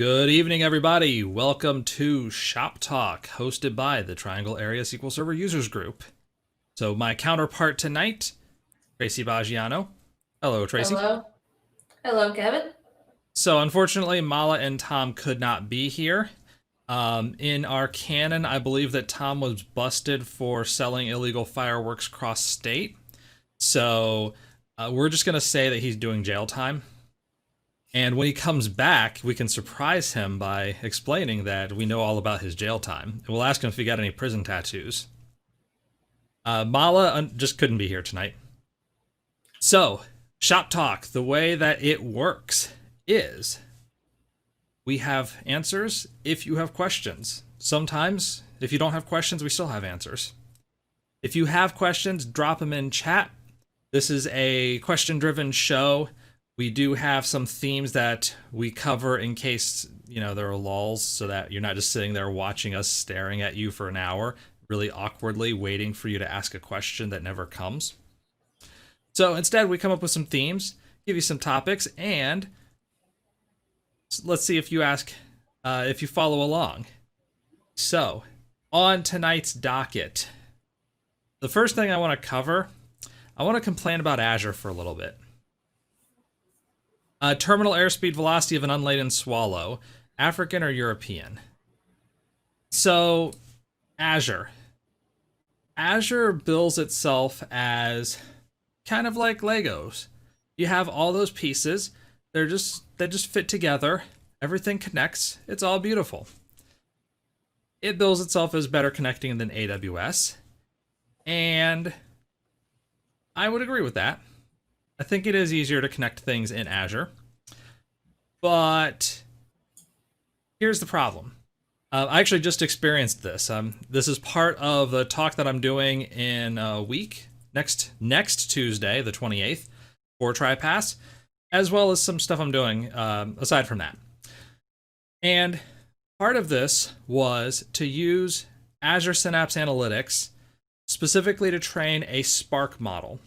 Good evening, everybody. Welcome to Shop Talk, hosted by the Triangle Area SQL Server Users Group. So my counterpart tonight, Tracy Baggiano. Hello, Tracy. Hello. Hello, Kevin. So unfortunately, Mala and Tom could not be here. In our canon, I believe that Tom was busted for selling illegal fireworks cross-state. So we're just going to say that he's doing jail time. And when he comes back, we can surprise him by explaining that we know all about his jail time. We'll ask him if he got any prison tattoos. Mala just couldn't be here tonight. So, Shop Talk, the way that it works is we have answers if you have questions. Sometimes, if you don't have questions, we still have answers. If you have questions, drop them in chat. This is a question-driven show. We do have some themes that we cover in case, there are lulls, so that you're not just sitting there watching us staring at you for an hour, really awkwardly waiting for you to ask a question that never comes. So instead, we come up with some themes, give you some topics, and let's see if you follow along. So, on tonight's docket, the first thing I want to cover, I want to complain about Azure for a little bit. Terminal airspeed velocity of an unladen swallow, African or European? So, Azure. Azure bills itself as kind of like Legos. You have all those pieces, they just fit together, everything connects, it's all beautiful. It bills itself as better connecting than AWS, and I would agree with that. I think it is easier to connect things in Azure, but here's the problem. I actually just experienced this. This is part of the talk that I'm doing in a week, next Tuesday, the 28th, for TriPass, as well as some stuff I'm doing aside from that. And part of this was to use Azure Synapse Analytics specifically to train a Spark model.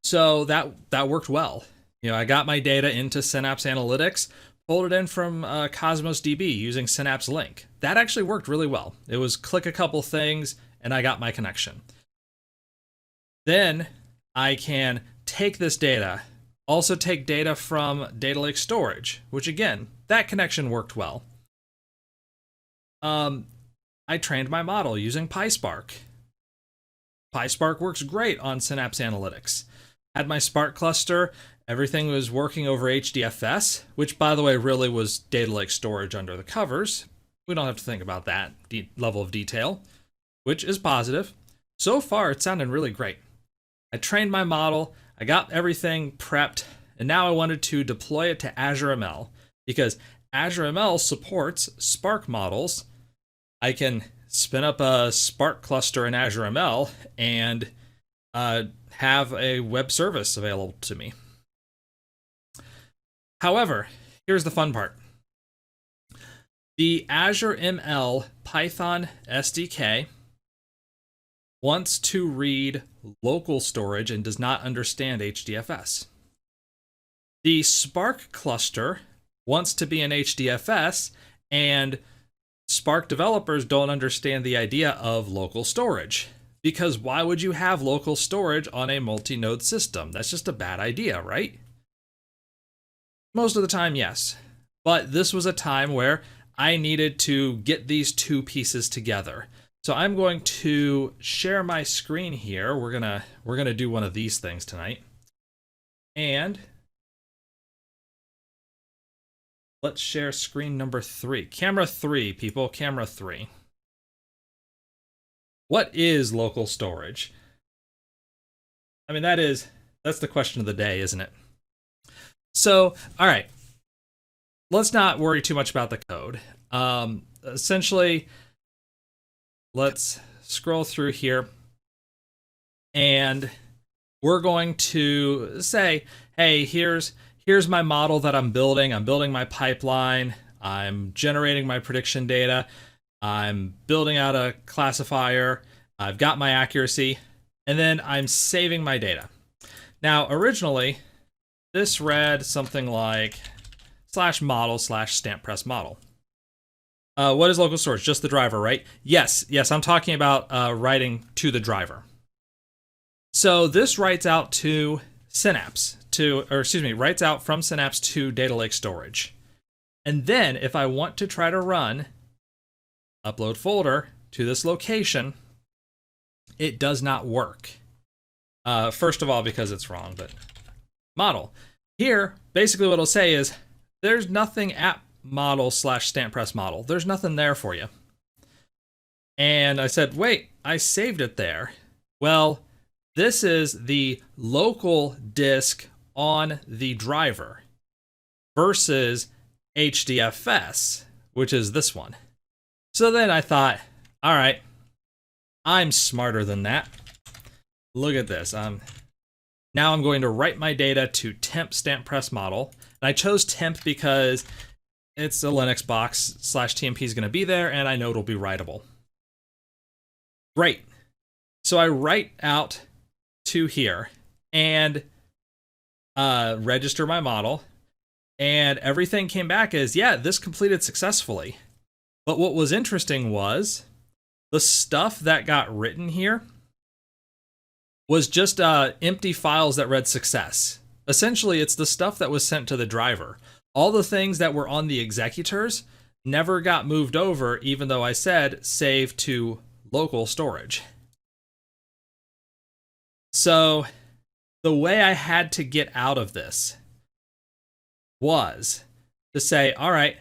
So that worked well. I got my data into Synapse Analytics, pulled it in from Cosmos DB using Synapse Link. That actually worked really well. It was click a couple things and I got my connection. Then I can take this data, also take data from Data Lake Storage, which again, that connection worked well. I trained my model using PySpark. PySpark works great on Synapse Analytics. Had my Spark cluster, everything was working over HDFS, which by the way really was Data Lake Storage under the covers. We don't have to think about that level of detail, which is positive. So far, it sounded really great. I trained my model, I got everything prepped, and now I wanted to deploy it to Azure ML, because Azure ML supports Spark models. I can spin up a Spark cluster in Azure ML and have a web service available to me. However, here's the fun part. The Azure ML Python SDK wants to read local storage and does not understand HDFS. The Spark cluster wants to be in HDFS, and Spark developers don't understand the idea of local storage. Because why would you have local storage on a multi-node system? That's just a bad idea, right? Most of the time, yes. But this was a time where I needed to get these two pieces together. So I'm going to share my screen here. We're gonna do one of these things tonight. And let's share screen number 3. Camera 3, people, camera 3. What is local storage? I mean, that's the question of the day, isn't it? So, all right, let's not worry too much about the code. Essentially, let's scroll through here, and we're going to say, hey, here's my model that I'm building. I'm building my pipeline. I'm generating my prediction data. I'm building out a classifier, I've got my accuracy, and then I'm saving my data. Now, originally, this read something like driver/model/stamp press model. What is local storage? Just the driver, right? Yes, I'm talking about writing to the driver. So this writes out to Synapse writes out from Synapse to Data Lake Storage. And then if I want to try to run upload folder to this location, it does not work. First of all, because it's wrong, but model. Here, basically what it'll say is, there's nothing at model/stamp press model. There's nothing there for you. And I said, wait, I saved it there. Well, this is the local disk on the driver versus HDFS, which is this one. So then I thought, all right, I'm smarter than that. Look at this. Now I'm going to write my data to temp stamp press model. And I chose temp because it's a Linux box, /TMP is going to be there, and I know it'll be writable. Great. So I write out to here and register my model. And everything came back as, yeah, this completed successfully. But what was interesting was the stuff that got written here was just empty files that read success. Essentially, it's the stuff that was sent to the driver. All the things that were on the executors never got moved over, even though I said save to local storage. So the way I had to get out of this was to say, all right,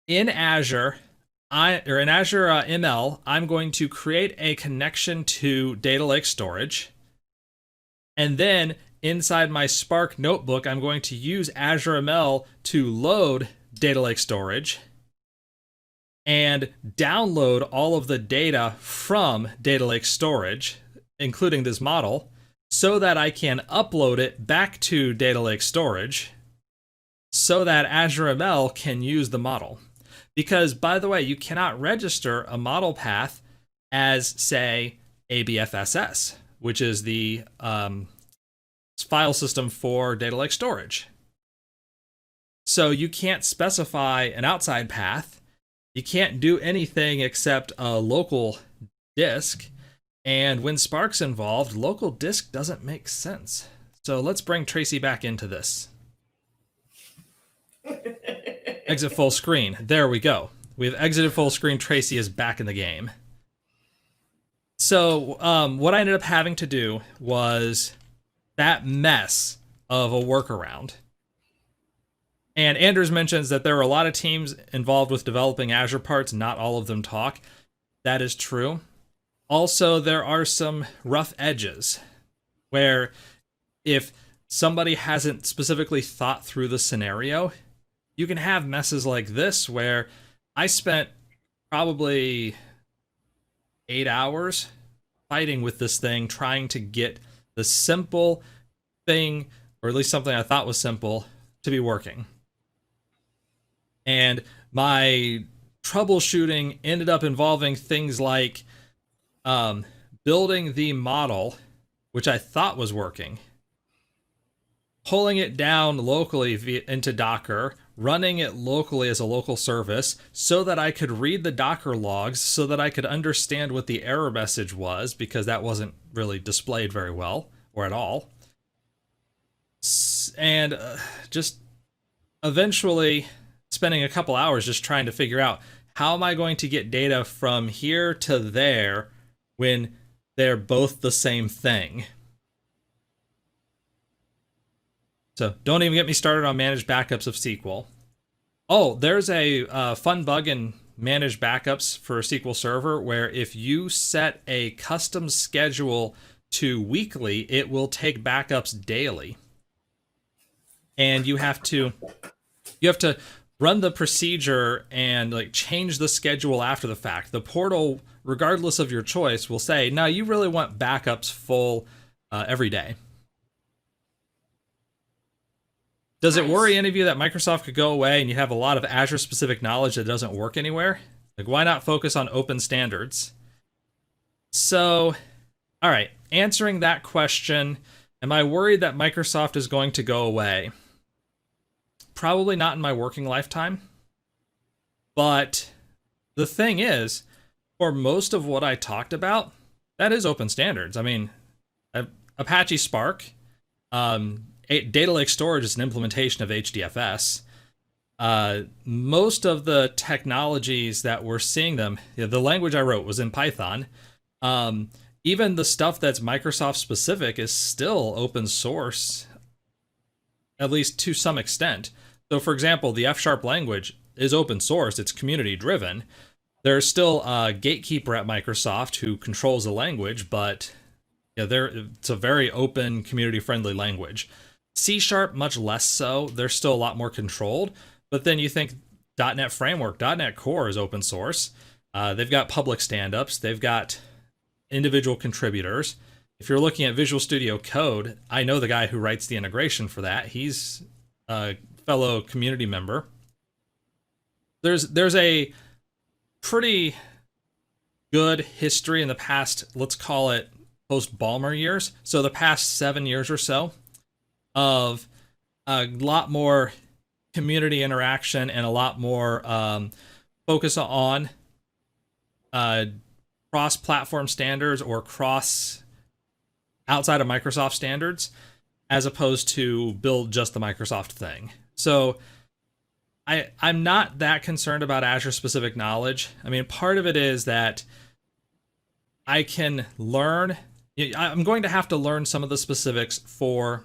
in Azure, ML, I'm going to create a connection to Data Lake Storage. And then inside my Spark notebook, I'm going to use Azure ML to load Data Lake Storage and download all of the data from Data Lake Storage, including this model, so that I can upload it back to Data Lake Storage so that Azure ML can use the model. Because, by the way, you cannot register a model path as, say, ABFSS, which is the file system for Data Lake Storage. So you can't specify an outside path. You can't do anything except a local disk. And when Spark's involved, local disk doesn't make sense. So let's bring Tracy back into this. Exit full screen. There we go. We've exited full screen. Tracy is back in the game. So what I ended up having to do was that mess of a workaround. And Anders mentions that there are a lot of teams involved with developing Azure parts. Not all of them talk. That is true. Also, there are some rough edges where if somebody hasn't specifically thought through the scenario, you can have messes like this where I spent probably 8 hours fighting with this thing, trying to get the simple thing, or at least something I thought was simple, to be working. And my troubleshooting ended up involving things like building the model, which I thought was working, pulling it down locally into Docker, running it locally as a local service so that I could read the Docker logs so that I could understand what the error message was, because that wasn't really displayed very well or at all. And just eventually spending a couple hours just trying to figure out, how am I going to get data from here to there when they're both the same thing? So don't even get me started on managed backups of SQL. Oh, there's a fun bug in managed backups for SQL Server where if you set a custom schedule to weekly, it will take backups daily. And you have to run the procedure and like change the schedule after the fact. The portal, regardless of your choice, will say, no, you really want backups full every day. Does it worry any of you that Microsoft could go away and you have a lot of Azure-specific knowledge that doesn't work anywhere? Like, why not focus on open standards? So, all right, answering that question, am I worried that Microsoft is going to go away? probably not in my working lifetime. But the thing is, for most of what I talked about, that is open standards. I mean, Apache Spark, data lake storage is an implementation of HDFS. Most of the technologies that we're seeing them, the language I wrote was in Python. Even the stuff that's Microsoft specific is still open source, at least to some extent. So, for example, the F# language is open source. It's community driven. There's still a gatekeeper at Microsoft who controls the language, but it's a very open, community-friendly language. C#, much less so. They're still a lot more controlled. But then you think .NET Framework, .NET Core is open source. They've got public stand-ups. They've got individual contributors. If you're looking at Visual Studio Code, I know the guy who writes the integration for that. He's a fellow community member. There's a pretty good history in the past, let's call it post-Ballmer years, so the past 7 years or so, of a lot more community interaction and a lot more focus on cross-platform standards or cross outside of Microsoft standards, as opposed to build just the Microsoft thing. So I'm not that concerned about Azure-specific knowledge. I mean, part of it is that I can learn. I'm going to have to learn some of the specifics for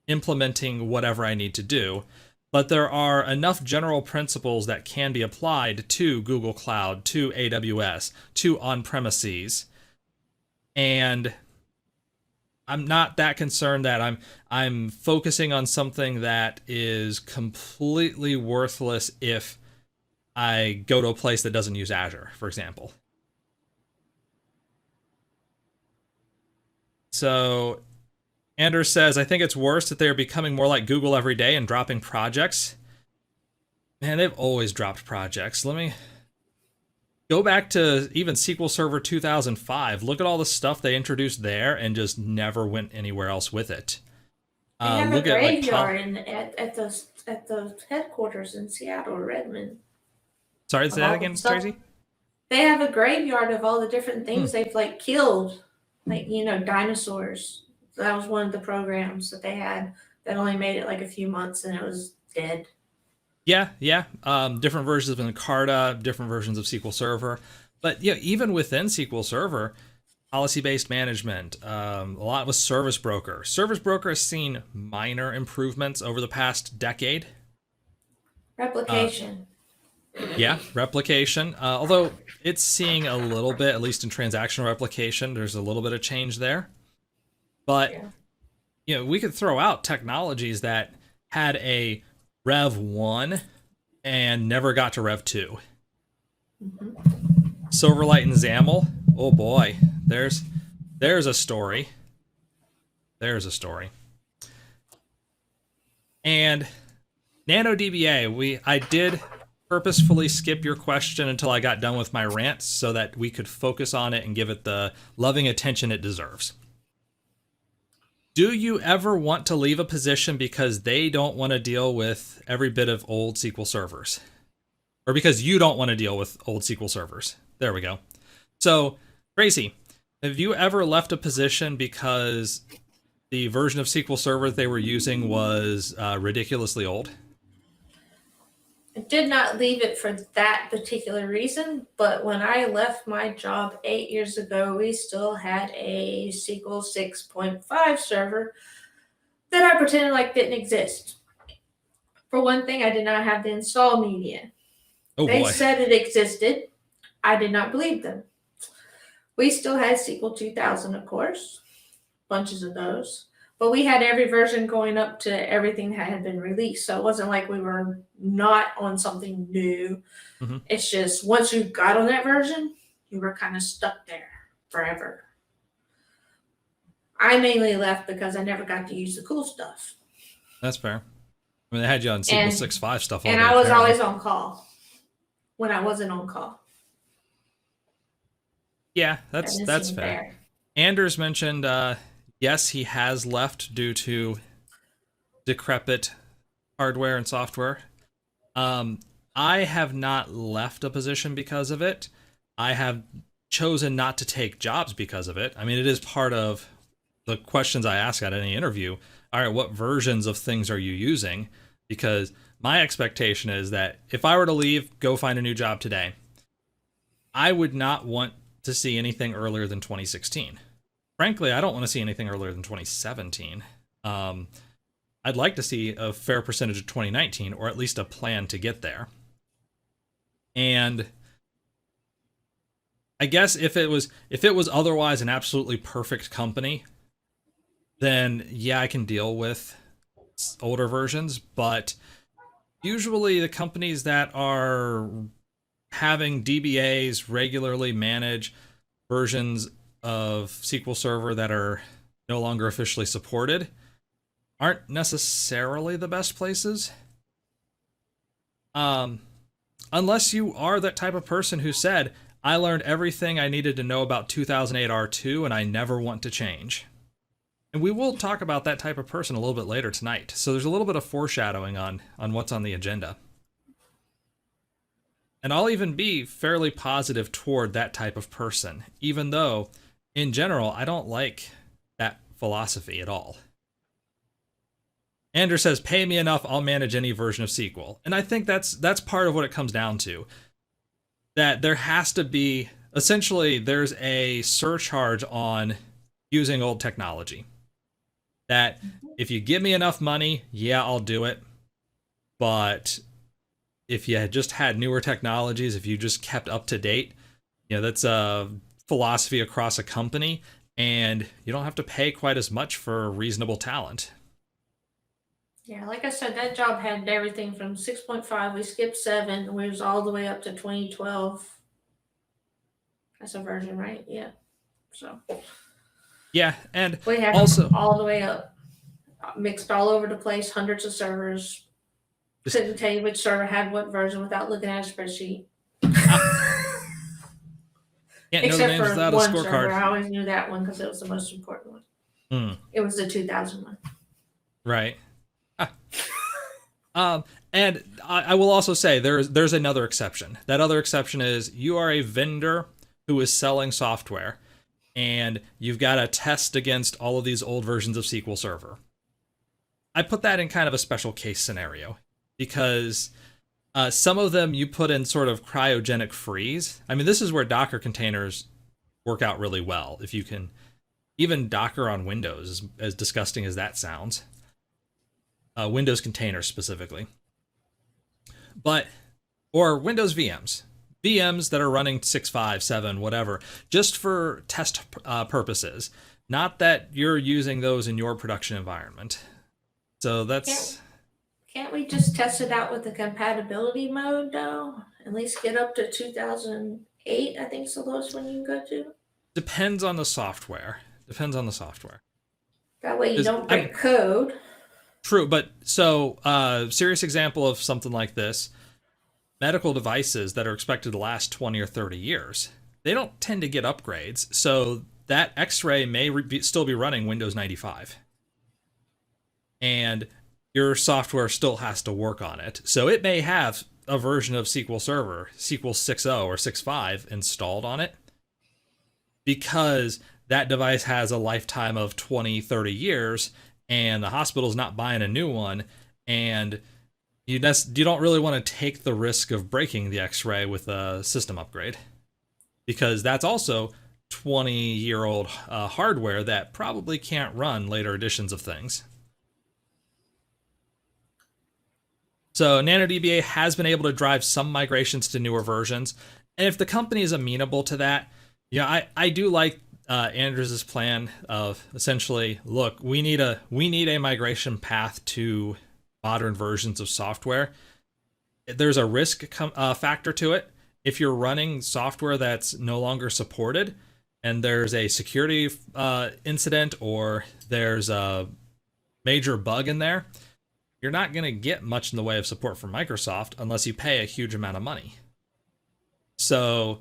implementing whatever I need to do, but there are enough general principles that can be applied to Google Cloud, to AWS, to on-premises, and I'm not that concerned that I'm focusing on something that is completely worthless if I go to a place that doesn't use Azure, for example. So Anders says, I think it's worse that they're becoming more like Google every day and dropping projects. Man, they've always dropped projects. Let me go back to even SQL Server 2005. Look at all the stuff they introduced there and just never went anywhere else with it. They have a graveyard at the headquarters in Seattle or Redmond. Sorry, say that again, Tracy? They have a graveyard of all the different things they've killed, dinosaurs. So that was one of the programs that they had that only made it a few months and it was dead. Yeah. Different versions of Encarta, different versions of SQL Server. But even within SQL Server, policy-based management, a lot with Service Broker. Service Broker has seen minor improvements over the past decade. Replication. Replication. Although it's seeing a little bit, at least in transactional replication, there's a little bit of change there. But, we could throw out technologies that had a Rev 1 and never got to Rev 2. Mm-hmm. Silverlight and XAML. Oh boy, there's a story. There's a story. And Nano DBA, I did purposefully skip your question until I got done with my rant so that we could focus on it and give it the loving attention it deserves. Do you ever want to leave a position because they don't want to deal with every bit of old SQL servers? Or because you don't want to deal with old SQL servers? There we go. So, Tracy, have you ever left a position because the version of SQL Server they were using was ridiculously old? I did not leave it for that particular reason, but when I left my job 8 years ago, we still had a SQL 6.5 server that I pretended didn't exist. For one thing, I did not have the install media. They said it existed. I did not believe them. We still had SQL 2000, of course, bunches of those. But we had every version going up to everything that had been released. So it wasn't like we were not on something new. Mm-hmm. It's just once you got on that version, you were kind of stuck there forever. I mainly left because I never got to use the cool stuff. That's fair. I mean, they had you on SQL 6.5 stuff all day. And I was always on call when I wasn't on call. Yeah, that's fair. Anders mentioned... yes, he has left due to decrepit hardware and software. I have not left a position because of it. I have chosen not to take jobs because of it. I mean, it is part of the questions I ask at any interview. All right, what versions of things are you using? Because my expectation is that if I were to leave, go find a new job today, I would not want to see anything earlier than 2016. Frankly, I don't want to see anything earlier than 2017. I'd like to see a fair percentage of 2019, or at least a plan to get there. And I guess if it was otherwise an absolutely perfect company, then yeah, I can deal with older versions. But usually the companies that are having DBAs regularly manage versions of SQL Server that are no longer officially supported aren't necessarily the best places. Unless you are that type of person who said, I learned everything I needed to know about 2008 R2 and I never want to change. And we will talk about that type of person a little bit later tonight. So there's a little bit of foreshadowing on what's on the agenda. And I'll even be fairly positive toward that type of person, even though, in general, I don't like that philosophy at all. Andrew says, pay me enough, I'll manage any version of SQL. And I think that's part of what it comes down to. That there has to be, essentially, there's a surcharge on using old technology. That if you give me enough money, yeah, I'll do it. But if you had just had newer technologies, if you just kept up to date, that's a philosophy across a company, and you don't have to pay quite as much for reasonable talent. Yeah, like I said, that job had everything from 6.5, we skipped 7, and we was all the way up to 2012. That's a version, right? Yeah. So. Yeah, and we have also all the way up, mixed all over the place, hundreds of servers. Couldn't tell you which server had what version without looking at a spreadsheet. Can't know the Except names for without a one scorecard. server, I always knew that one because it was the most important one. It was the 2000 one. Right. And I will also say there's another exception. That other exception is you are a vendor who is selling software, and you've got to test against all of these old versions of SQL Server. I put that in kind of a special case scenario because some of them you put in sort of cryogenic freeze. I mean, this is where Docker containers work out really well. If you can, even Docker on Windows, as disgusting as that sounds. Windows containers specifically. Or Windows VMs. VMs that are running 6, 5, 7, whatever, just for test purposes. Not that you're using those in your production environment. So that's... Can't we just test it out with the compatibility mode, though? At least get up to 2008, I think is the lowest one you can go to. Depends on the software. That way you don't break code. True, but so serious example of something like this, medical devices that are expected to last 20 or 30 years, they don't tend to get upgrades, so that X-ray may still be running Windows 95. And your software still has to work on it. So it may have a version of SQL Server, SQL 6.0 or 6.5 installed on it, because that device has a lifetime of 20, 30 years, and the hospital's not buying a new one, and you don't really want to take the risk of breaking the X-ray with a system upgrade, because that's also 20-year-old hardware that probably can't run later editions of things. So NanoDBA has been able to drive some migrations to newer versions, and if the company is amenable to that, I do like Andrew's plan of essentially, look, we need a migration path to modern versions of software. There's a risk factor to it. If you're running software that's no longer supported, and there's a security incident or there's a major bug in there, you're not going to get much in the way of support from Microsoft unless you pay a huge amount of money. So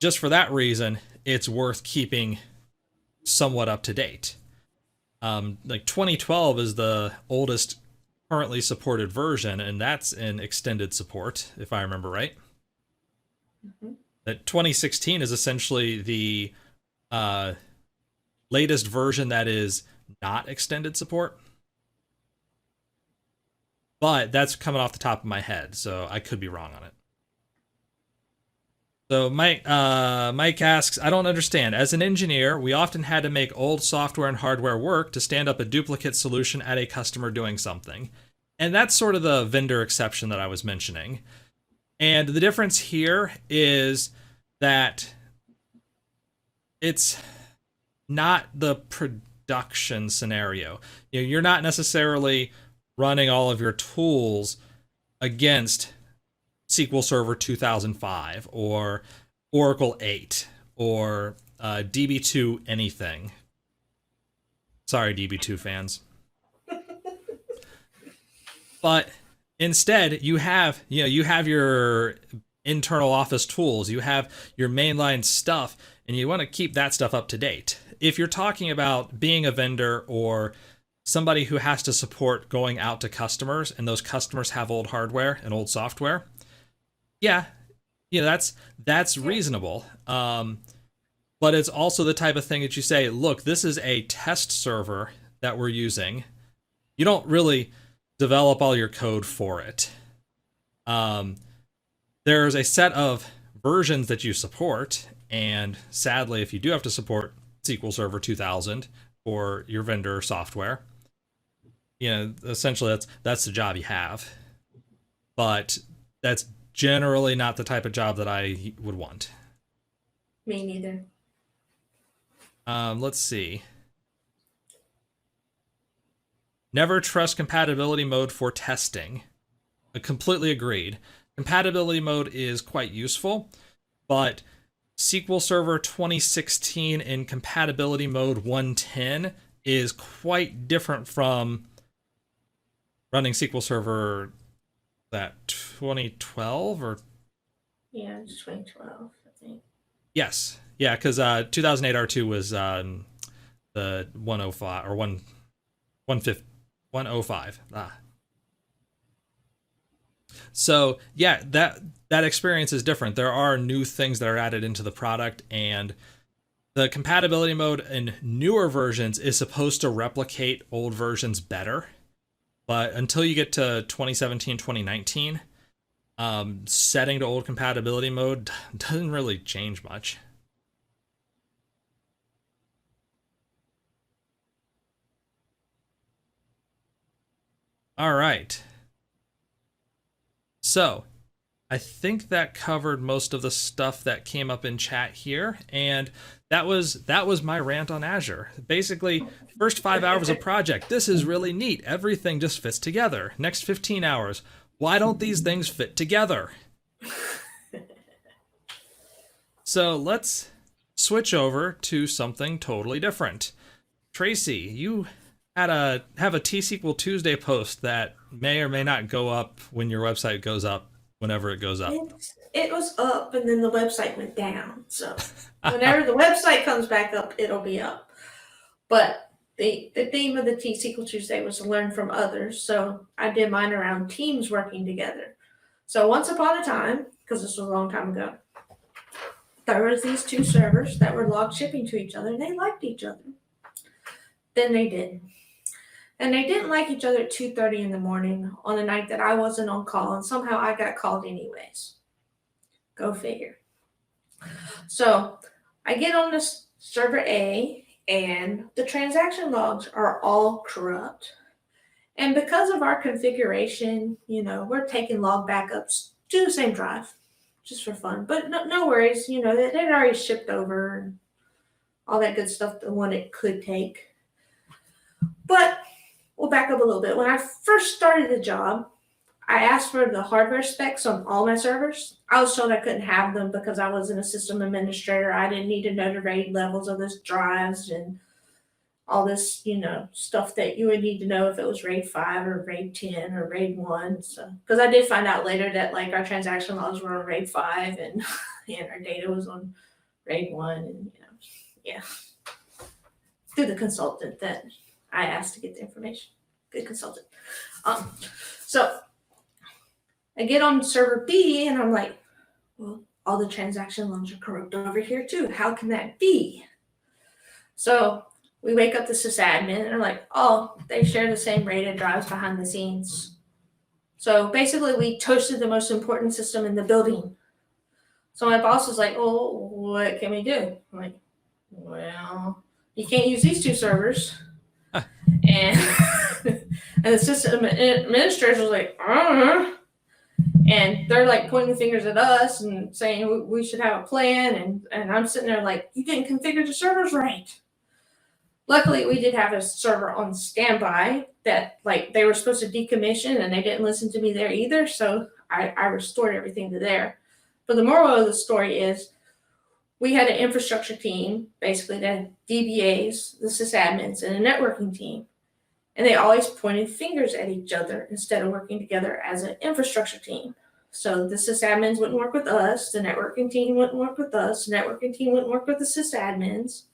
just for that reason, it's worth keeping somewhat up to date. Like 2012 is the oldest currently supported version, and that's in extended support, if I remember right. Mm-hmm. That 2016 is essentially the latest version that is not extended support. But that's coming off the top of my head, so I could be wrong on it. So Mike asks, I don't understand. As an engineer, we often had to make old software and hardware work to stand up a duplicate solution at a customer doing something. And that's sort of the vendor exception that I was mentioning. And the difference here is that it's not the production scenario. You're not necessarily running all of your tools against SQL Server 2005 or Oracle 8 or DB2 anything. Sorry, DB2 fans. But instead, you have your internal office tools, you have your mainline stuff, and you want to keep that stuff up to date. If you're talking about being a vendor or somebody who has to support going out to customers, and those customers have old hardware and old software, that's reasonable. But it's also the type of thing that you say, look, this is a test server that we're using. You don't really develop all your code for it. There's a set of versions that you support, and sadly, if you do have to support SQL Server 2000 for your vendor software, essentially that's the job you have. But that's generally not the type of job that I would want. Me neither. Let's see. Never trust compatibility mode for testing. I completely agreed. Compatibility mode is quite useful, but SQL Server 2016 in compatibility mode 110 is quite different from running SQL Server that 2012 or it's 2012, I think. Yes, yeah, because 2008 R2 was the 105 or 105. So yeah, that experience is different. There are new things that are added into the product, and the compatibility mode in newer versions is supposed to replicate old versions better. But until you get to 2017, 2019, setting to old compatibility mode doesn't really change much. All right. So I think that covered most of the stuff that came up in chat here, and that was my rant on Azure. Basically, first 5 hours of project, this is really neat. Everything just fits together. Next 15 hours, why don't these things fit together? So let's switch over to something totally different. Tracy, you have a T-SQL Tuesday post that may or may not go up when your website goes up, whenever it goes up. It was up, and then the website went down. So whenever the website comes back up, it'll be up. But the theme of the T-SQL Tuesday was to learn from others. So I did mine around teams working together. So once upon a time, because this was a long time ago, there was these two servers that were log shipping to each other, and they liked each other. Then they did. And they didn't like each other at 2:30 in the morning on a night that I wasn't on call, and somehow I got called anyways. Go figure. So I get on this server A, and the transaction logs are all corrupt. And because of our configuration, we're taking log backups to the same drive, just for fun. But no worries, they'd already shipped over and all that good stuff, the one it could take. But we'll back up a little bit. When I first started the job, I asked for the hardware specs on all my servers. I was told I couldn't have them because I wasn't a system administrator. I didn't need to know the RAID levels of those drives and all this, stuff that you would need to know if it was RAID 5 or RAID 10 or RAID 1. So, because I did find out later that our transaction logs were on RAID 5 and our data was on RAID 1, and through the consultant that I asked to get the information. Good consultant. So I get on server B and I'm like, well, all the transaction logs are corrupt over here too. How can that be? So we wake up the sysadmin and they're like, oh, they share the same RAID drives behind the scenes. So basically we toasted the most important system in the building. So my boss was like, oh, what can we do? I'm like, well, you can't use these two servers. And and the system administrators was like, and they're like pointing fingers at us and saying we should have a plan. And I'm sitting there like, you didn't configure the servers right. Luckily, we did have a server on standby that like they were supposed to decommission and they didn't listen to me there either. So I restored everything to there. But the moral of the story is we had an infrastructure team, basically the Dbas, the sysadmins, and a networking team. And they always pointed fingers at each other instead of working together as an infrastructure team. So the sysadmins wouldn't work with us, the networking team wouldn't work with us, the networking team wouldn't work with the sysadmins.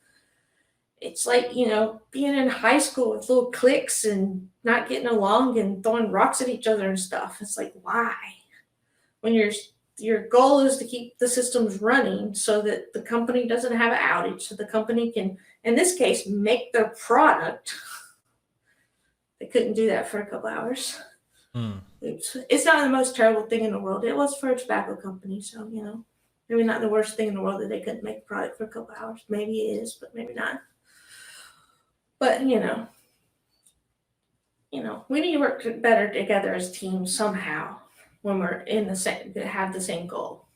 It's like, you know, being in high school with little cliques and not getting along and throwing rocks at each other and stuff. It's like, why? When your goal is to keep the systems running so that the company doesn't have an outage, so the company can, in this case, make their product. They couldn't do that for a couple hours. Oops. It's not the most terrible thing in the world. It was for a tobacco company, so, you know, maybe not the worst thing in the world that they couldn't make a product for a couple hours. Maybe it is, but maybe not. But, you know, we need to work better together as teams somehow when we're in the same, have the same goal.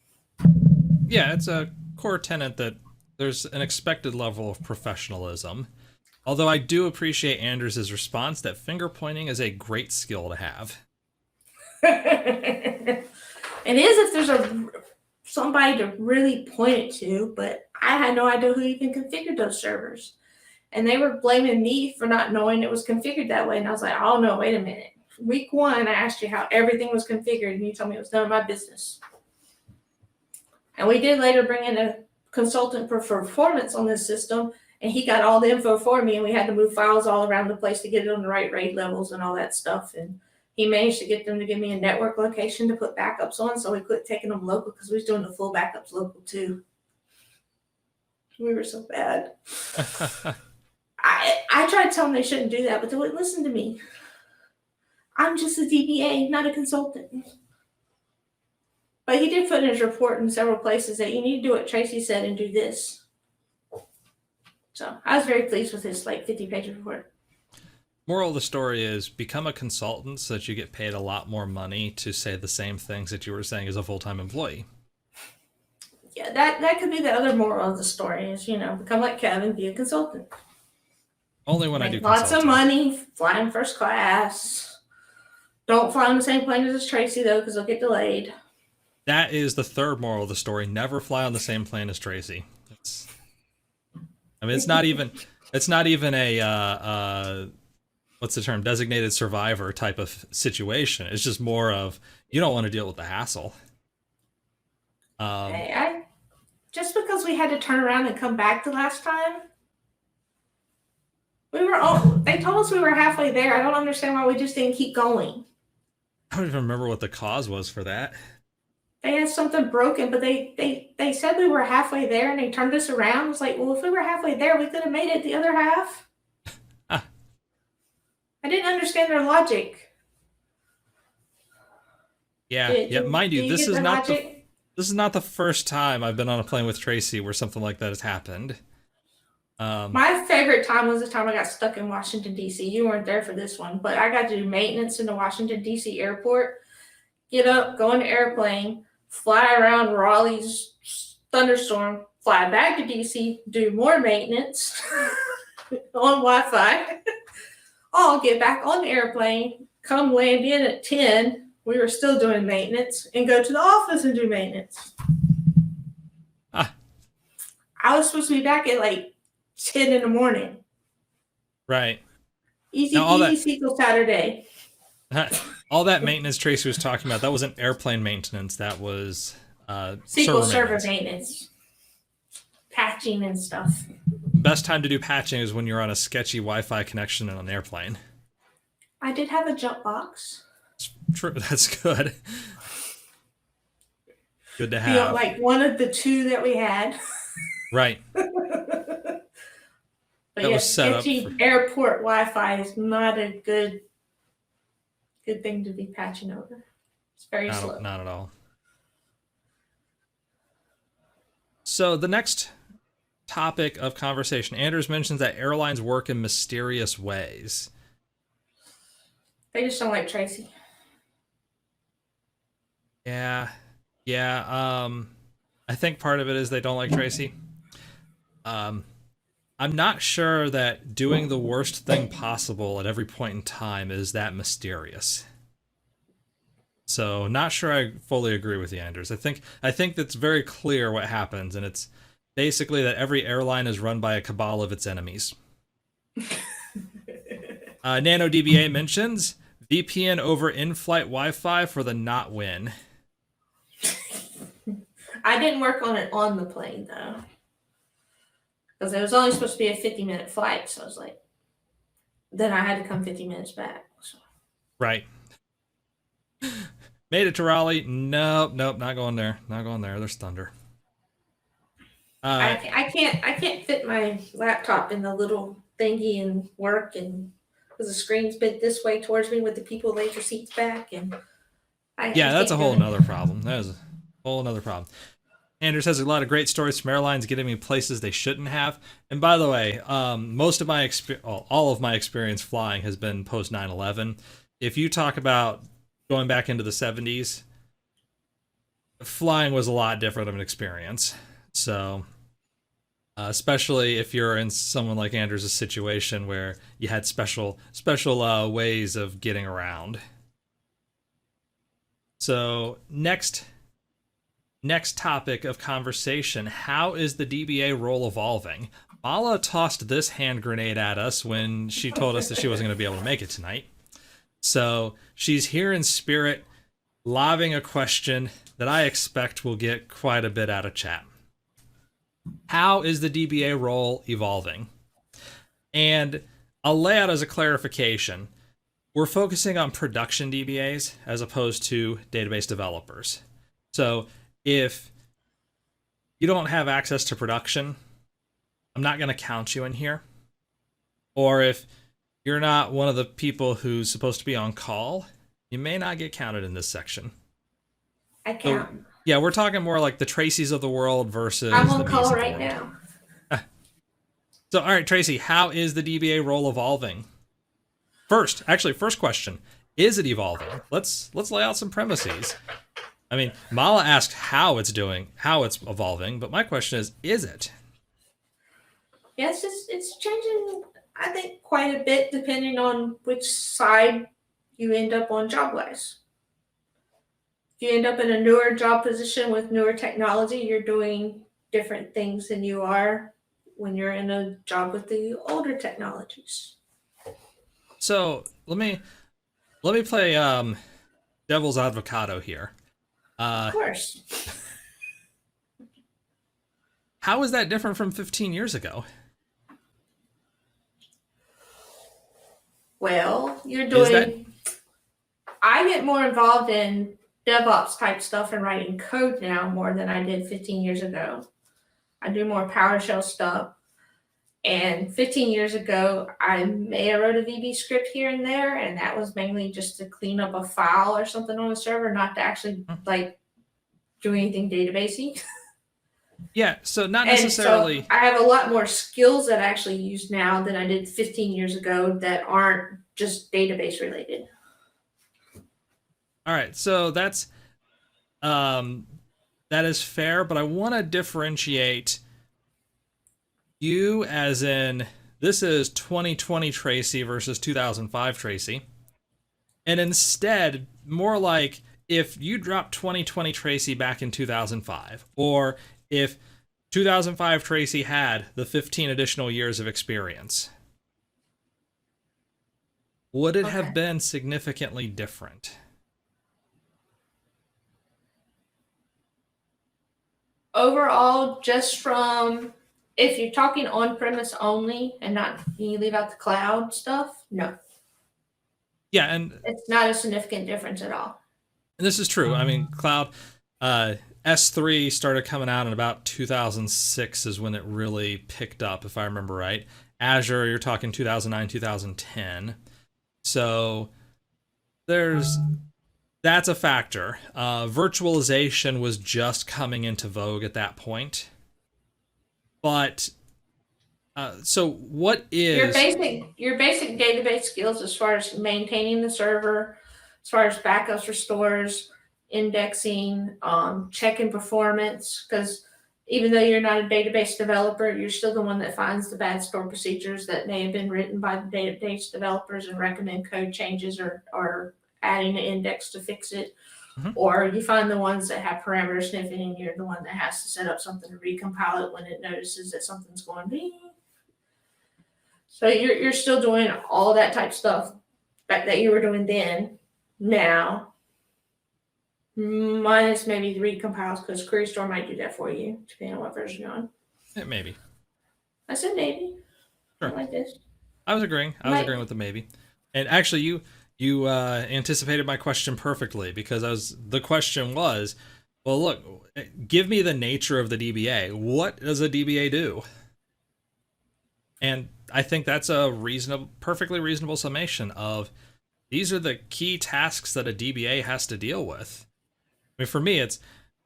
Yeah, it's a core tenet that there's an expected level of professionalism. Although I do appreciate Anders' response that finger pointing is a great skill to have. It is if there's somebody to really point it to, but I had no idea who even configured those servers. And they were blaming me for not knowing it was configured that way. And I was like, oh no, wait a minute. Week 1, I asked you how everything was configured and you told me it was none of my business. And we did later bring in a consultant for performance on this system. And he got all the info for me, and we had to move files all around the place to get it on the right RAID levels and all that stuff. And he managed to get them to give me a network location to put backups on, so we quit taking them local because we was doing the full backups local too. We were so bad. I tried to tell them they shouldn't do that, but they wouldn't listen to me. I'm just a DBA, not a consultant. But he did put in his report in several places that you need to do what Tracy said and do this. So I was very pleased with his 50-page report. Moral of the story is become a consultant so that you get paid a lot more money to say the same things that you were saying as a full-time employee. Yeah, that could be the other moral of the story is, become like Kevin, be a consultant. Only when I do lots of money, fly in first class. Don't fly on the same plane as Tracy, though, because they'll get delayed. That is the third moral of the story. Never fly on the same plane as Tracy. It's not even a what's the term, designated survivor type of situation. It's just more of you don't want to deal with the hassle. Just because we had to turn around and come back the last time, they told us we were halfway there. I don't understand why we just didn't keep going. I don't even remember what the cause was for that. They had something broken, but they said we were halfway there, and they turned us around. It was like, well, if we were halfway there, we could have made it the other half. I didn't understand their logic. Yeah. Mind you, this is not the first time I've been on a plane with Tracy where something like that has happened. My favorite time was the time I got stuck in Washington, D.C. You weren't there for this one, but I got to do maintenance in the Washington, D.C. airport. Get up, go in the airplane, fly around Raleigh's thunderstorm, fly back to DC, do more maintenance on Wi-Fi. I'll get back on the airplane, come land in at 10. We were still doing maintenance, and go to the office and do maintenance. I was supposed to be back at 10 in the morning. Right. Easy peasy SQL Saturday. All that maintenance Tracy was talking about, that wasn't airplane maintenance. That was SQL Server maintenance. Patching and stuff. Best time to do patching is when you're on a sketchy Wi-Fi connection on an airplane. I did have a jump box. True, that's good. Good to You know, have. like one of the two that we had. Right. But That was yes, set up for. sketchy airport Wi-Fi is not a good thing to be patching over. It's very slow. Not at all. So the next topic of conversation, Anders mentions that airlines work in mysterious ways. They just don't like Tracy. Yeah. I think part of it is they don't like Tracy. I'm not sure that doing the worst thing possible at every point in time is that mysterious. So not sure I fully agree with you, Anders. I think that's very clear what happens, and it's basically that every airline is run by a cabal of its enemies. Nano DBA mentions VPN over in-flight Wi-Fi for the not win. I didn't work on it on the plane though, because it was only supposed to be a 50-minute flight. So I was like, then I had to come 50 minutes back. So. Right. Made it to Raleigh. Nope, not going there. Not going there. There's thunder. I can't fit my laptop in the little thingy and work, and because the screen's bent this way towards me with the people laser seats back, and that's a whole nother problem. That is a whole nother problem. Anders has a lot of great stories from airlines getting me places they shouldn't have. And by the way, most of my all of my experience flying has been post 9/11. If you talk about going back into the 70s, flying was a lot different of an experience. So, especially if you're in someone like Anders' situation where you had special ways of getting around. So, next topic of conversation, how is the DBA role evolving? Mala tossed this hand grenade at us when she told us that she wasn't going to be able to make it tonight. So she's here in spirit, lobbing a question that I expect will get quite a bit out of chat. How is the DBA role evolving? And I'll lay out as a clarification, we're focusing on production DBAs as opposed to database developers. So if you don't have access to production, I'm not going to count you in here. Or if you're not one of the people who's supposed to be on call, you may not get counted in this section. I count. So, yeah, we're talking more like the Tracys of the world versus I'm on the call Mies of the right world. now. So, all right, Tracy, how is the DBA role evolving? First question, is it evolving? Let's lay out some premises. I mean, Mala asked how it's evolving, but my question is it? Yes, it's changing, I think, quite a bit depending on which side you end up on job-wise. If you end up in a newer job position with newer technology, you're doing different things than you are when you're in a job with the older technologies. So let me play devil's advocado here. Of course. How is that different from 15 years ago? Well, you're doing. I get more involved in DevOps type stuff and writing code now more than I did 15 years ago. I do more PowerShell stuff. And 15 years ago, I may have wrote a VB script here and there, and that was mainly just to clean up a file or something on a server, not to actually like do anything databasey. Yeah, so not necessarily. And so I have a lot more skills that I actually use now than I did 15 years ago that aren't just database related. All right, so that is fair, but I want to differentiate you as in this is 2020 Tracy versus 2005 Tracy. And instead, more like if you dropped 2020 Tracy back in 2005, or if 2005 Tracy had the 15 additional years of experience, would it have been significantly different? Overall, just from, if you're talking on-premise only and not, you leave out the cloud stuff, no. Yeah, and It's not a significant difference at all. this is true. I mean, cloud S3 started coming out in about 2006 is when it really picked up, if I remember right. Azure, you're talking 2009, 2010. So there's that's a factor. Virtualization was just coming into vogue at that point. But so what Your is basic database skills as far as maintaining the server, as far as backups, restores, indexing, checking performance, because even though you're not a database developer, you're still the one that finds the bad store procedures that may have been written by the database developers and recommend code changes or adding an index to fix it. Mhm. Or you find the ones that have parameter sniffing and you're the one that has to set up something to recompile it when it notices that something's going bing. So you're still doing all that type of stuff that you were doing then, now, minus maybe the recompiles, because Query Store might do that for you, depending on what version you're on. maybe? I said maybe. Sure. Like this. I was agreeing. I was agreeing with the maybe. And actually, you anticipated my question perfectly, because the question was, well, look, give me the nature of the DBA. What does a DBA do? And I think that's a perfectly reasonable summation of these are the key tasks that a DBA has to deal with. I mean, for me, it's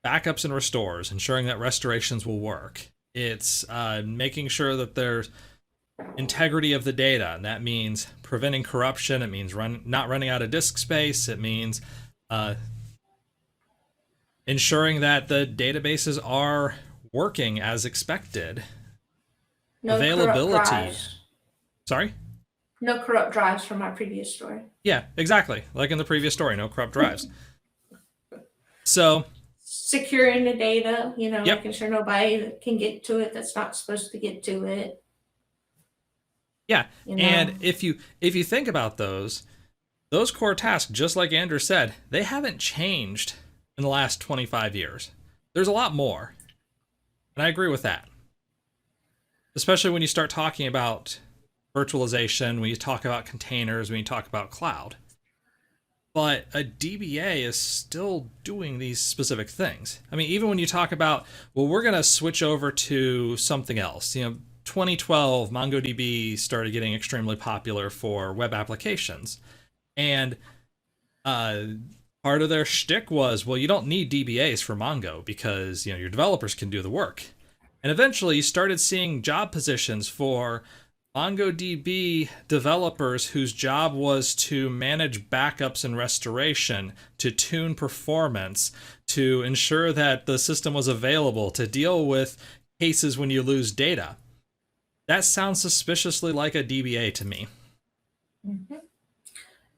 backups and restores, ensuring that restorations will work. It's making sure that there's integrity of the data, and that means preventing corruption. It means not running out of disk space. It means ensuring that the databases are working as expected. No Availability. Corrupt drives. Sorry? No corrupt drives from our previous story. Yeah, exactly. Like in the previous story, no corrupt drives. So securing the data, Yep. making sure nobody can get to it that's not supposed to get to it. Yeah, and if you think about those core tasks, just like Andrew said, they haven't changed in the last 25 years. There's a lot more, and I agree with that. Especially when you start talking about virtualization, when you talk about containers, when you talk about cloud. But a DBA is still doing these specific things. I mean, even when you talk about, well, we're going to switch over to something else. 2012, MongoDB started getting extremely popular for web applications. And part of their shtick was, well, you don't need DBAs for Mongo because, your developers can do the work. And eventually you started seeing job positions for MongoDB developers whose job was to manage backups and restoration, to tune performance, to ensure that the system was available, to deal with cases when you lose data. That sounds suspiciously like a DBA to me. Mm-hmm.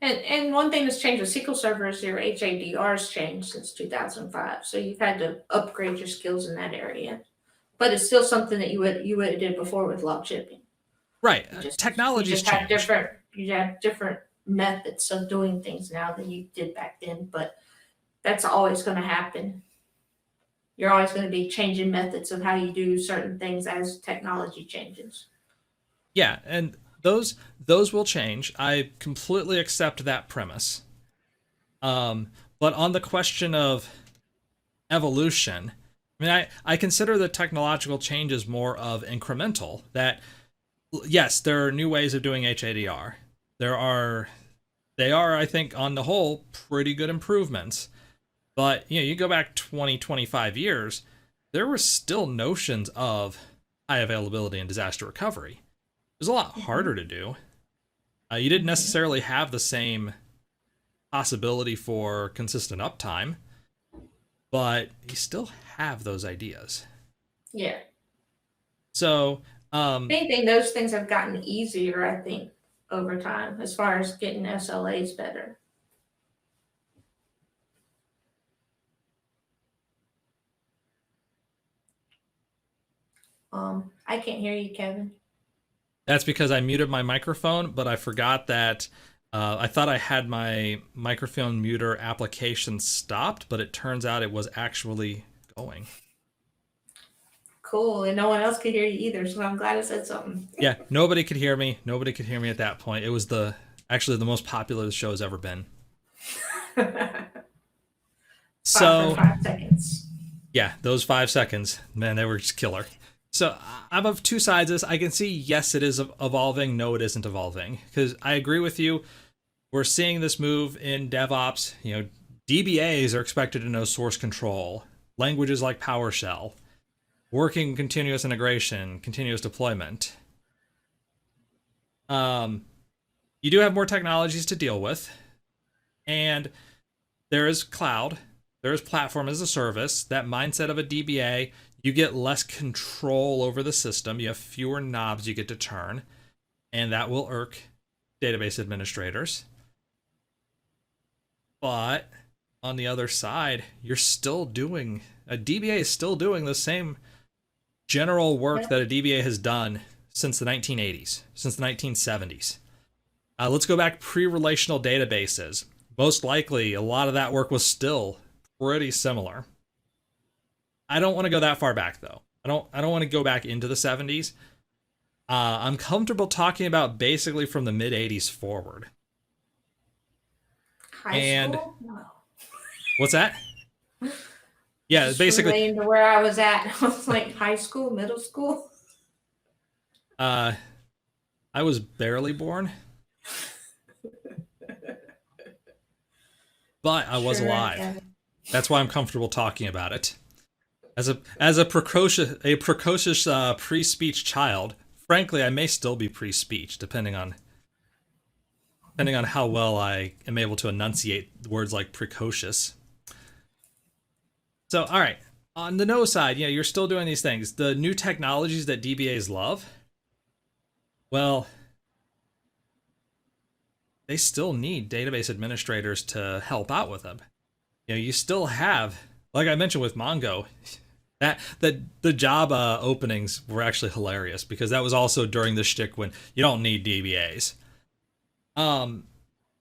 And one thing that's changed with SQL Server is your HADR's changed since 2005. So you've had to upgrade your skills in that area. But it's still something that you would have did before with log shipping. Right. Technology's changed. You have different methods of doing things now than you did back then, but that's always going to happen. You're always going to be changing methods of how you do certain things as technology changes. Yeah, and those will change. I completely accept that premise. But on the question of evolution, I mean, I consider the technological changes more of incremental. That, yes, there are new ways of doing HADR. They are, I think, on the whole, pretty good improvements. But, you go back 20, 25 years, there were still notions of high availability and disaster recovery. It was a lot harder to do. You didn't necessarily have the same possibility for consistent uptime, but you still have those ideas. Yeah. So, if anything, those things have gotten easier, I think, over time, as far as getting SLAs better. I can't hear you, Kevin. That's because I muted my microphone, but I forgot that I thought I had my microphone muter application stopped, but it turns out it was actually going. Cool, and no one else could hear you either, so I'm glad I said something. Yeah, nobody could hear me. Nobody could hear me at that point. It was the Actually, the most popular the show has ever been. For 5 seconds. Yeah, those 5 seconds, man, they were just killer. So I'm of two sides of this. I can see, yes, it is evolving. No, it isn't evolving. Because I agree with you. We're seeing this move in DevOps. DBAs are expected to know source control, languages like PowerShell, working continuous integration, continuous deployment. You do have more technologies to deal with. And there is cloud. There is platform as a service. That mindset of a DBA, you get less control over the system. You have fewer knobs you get to turn. And that will irk database administrators. But on the other side, a DBA is still doing the same general work that a DBA has done since the 1980s, since the 1970s. Let's go back pre-relational databases. Most likely, a lot of that work was still pretty similar. I don't want to go that far back, though. I don't want to go back into the 70s. I'm comfortable talking about basically from the mid-80s forward. High school? No. What's that? Yeah, Just basically. relating to where I was at. I was like high school, middle school. I was barely born. But I was alive. That's why I'm comfortable talking about it. As a precocious pre-speech child, frankly, I may still be pre-speech, depending on how well I am able to enunciate words like precocious. So, all right, on the no side, you're still doing these things. The new technologies that DBAs love, well, they still need database administrators to help out with them. You still have, like I mentioned with Mongo, that the job openings were actually hilarious because that was also during the shtick when you don't need DBAs.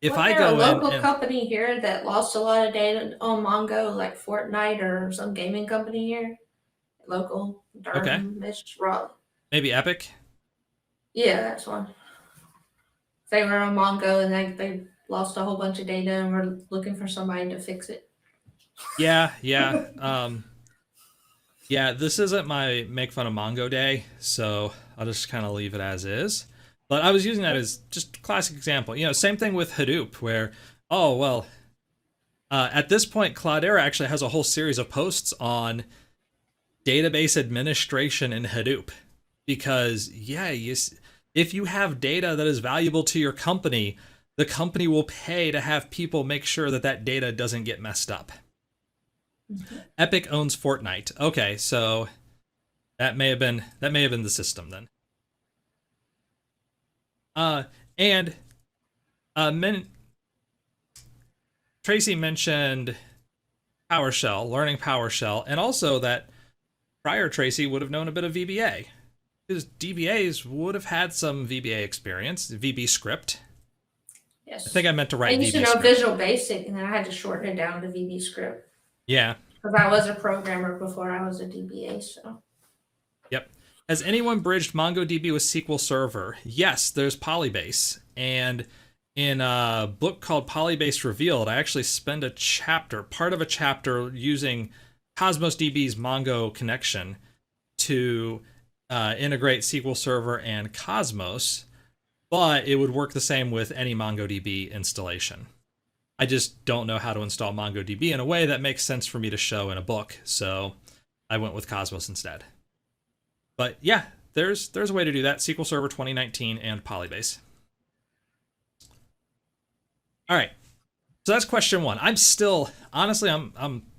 If I go in a local company here that lost a lot of data on Mongo, like Fortnite or some gaming company here, local Durham-ish, maybe Epic. Yeah, that's one. They were on Mongo and they lost a whole bunch of data and were looking for somebody to fix it. Yeah. This isn't my make fun of Mongo day, so I'll just kind of leave it as is. But I was using that as just a classic example. Same thing with Hadoop, where, at this point, Cloudera actually has a whole series of posts on database administration in Hadoop. Because, if you have data that is valuable to your company, the company will pay to have people make sure that data doesn't get messed up. Mm-hmm. Epic owns Fortnite. Okay, so that may have been the system then. Tracy mentioned PowerShell, learning PowerShell, and also that prior Tracy would have known a bit of VBA. Because DBAs would have had some VBA experience, VB script. Yes. I think I meant to write VB script. I used to know Visual Basic, and then I had to shorten it down to VB script. Yeah. Because I was a programmer before I was a DBA, so. Yep. Has anyone bridged MongoDB with SQL Server? Yes, there's Polybase. And in a book called Polybase Revealed, I actually spend part of a chapter using Cosmos DB's Mongo connection to integrate SQL Server and Cosmos, but it would work the same with any MongoDB installation. I just don't know how to install MongoDB in a way that makes sense for me to show in a book, so I went with Cosmos instead. But yeah, there's a way to do that. SQL Server 2019 and Polybase. All right, so that's question one. I'm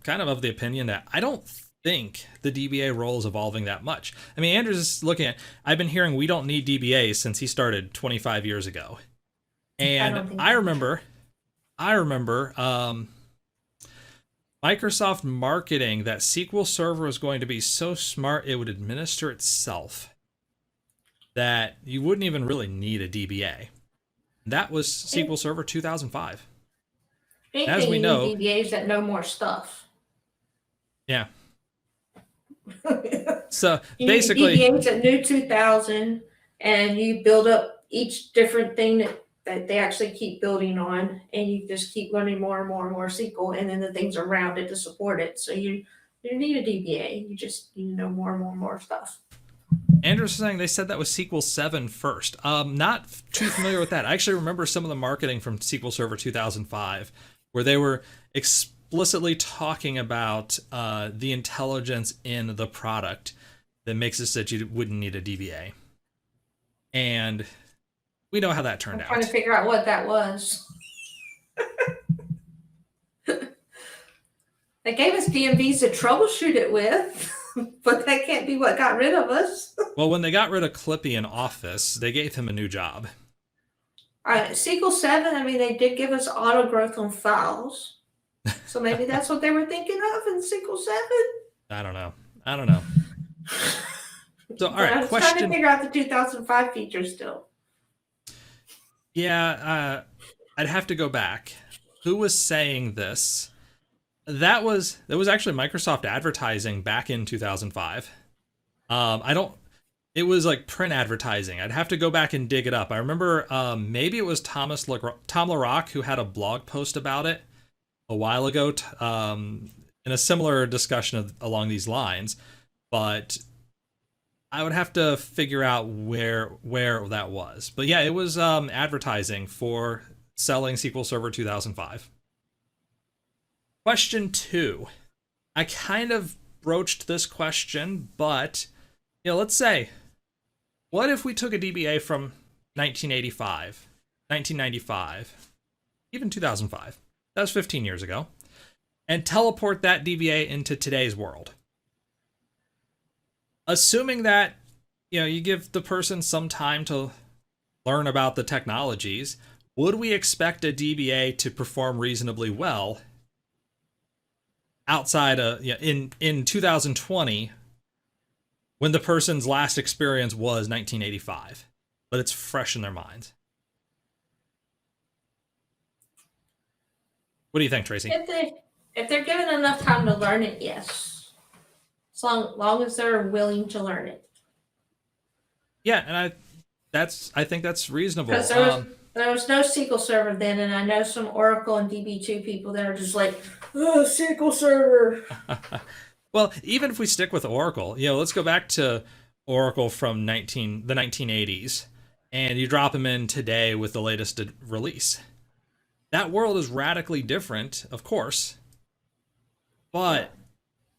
kind of the opinion that I don't think the DBA role is evolving that much. I mean, Andrews is looking at, I've been hearing we don't need DBAs since he started 25 years ago. And I remember Microsoft marketing that SQL Server was going to be so smart it would administer itself that you wouldn't even really need a DBA. That was SQL Server 2005. As we know, DBAs that know more stuff. Yeah. So basically, DBAs that knew 2000, and you build up each different thing that that they actually keep building on, and you just keep learning more and more and more SQL, and then the things around it to support it. So you need a DBA. You just need to know more and more and more stuff. Andrew's saying they said that was SQL 7 first. Not too familiar with that. I actually remember some of the marketing from SQL Server 2005, where they were explicitly talking about the intelligence in the product that makes it so that you wouldn't need a DBA. And we know how that turned out. I'm trying to figure out what that was. They gave us DMVs to troubleshoot it with, but that can't be what got rid of us. Well, when they got rid of Clippy in Office, they gave him a new job. SQL 7, I mean, they did give us auto growth on files. So maybe that's what they were thinking of in SQL 7? I don't know. So, all right, I was trying to figure out the 2005 feature still. Yeah, I'd have to go back. Who was saying this? That was actually Microsoft advertising back in 2005. It was like print advertising. I'd have to go back and dig it up. I remember maybe it was Tom LaRock who had a blog post about it a while ago in a similar discussion along these lines, but I would have to figure out where that was. But yeah, it was advertising for selling SQL Server 2005. Question 2. I kind of broached this question, but let's say, what if we took a DBA from 1985, 1995, even 2005? That was 15 years ago. And teleport that DBA into today's world. Assuming that, you give the person some time to learn about the technologies, would we expect a DBA to perform reasonably well outside in 2020 when the person's last experience was 1985, but it's fresh in their minds? What do you think, Tracy? If they're given enough time to learn it, yes. As long as they're willing to learn it. Yeah, and I think that's reasonable. Because there was no SQL Server then, and I know some Oracle and DB2 people that are just like, oh, SQL Server. Well, even if we stick with Oracle, let's go back to Oracle from the 1980s, and you drop them in today with the latest release. That world is radically different, of course, but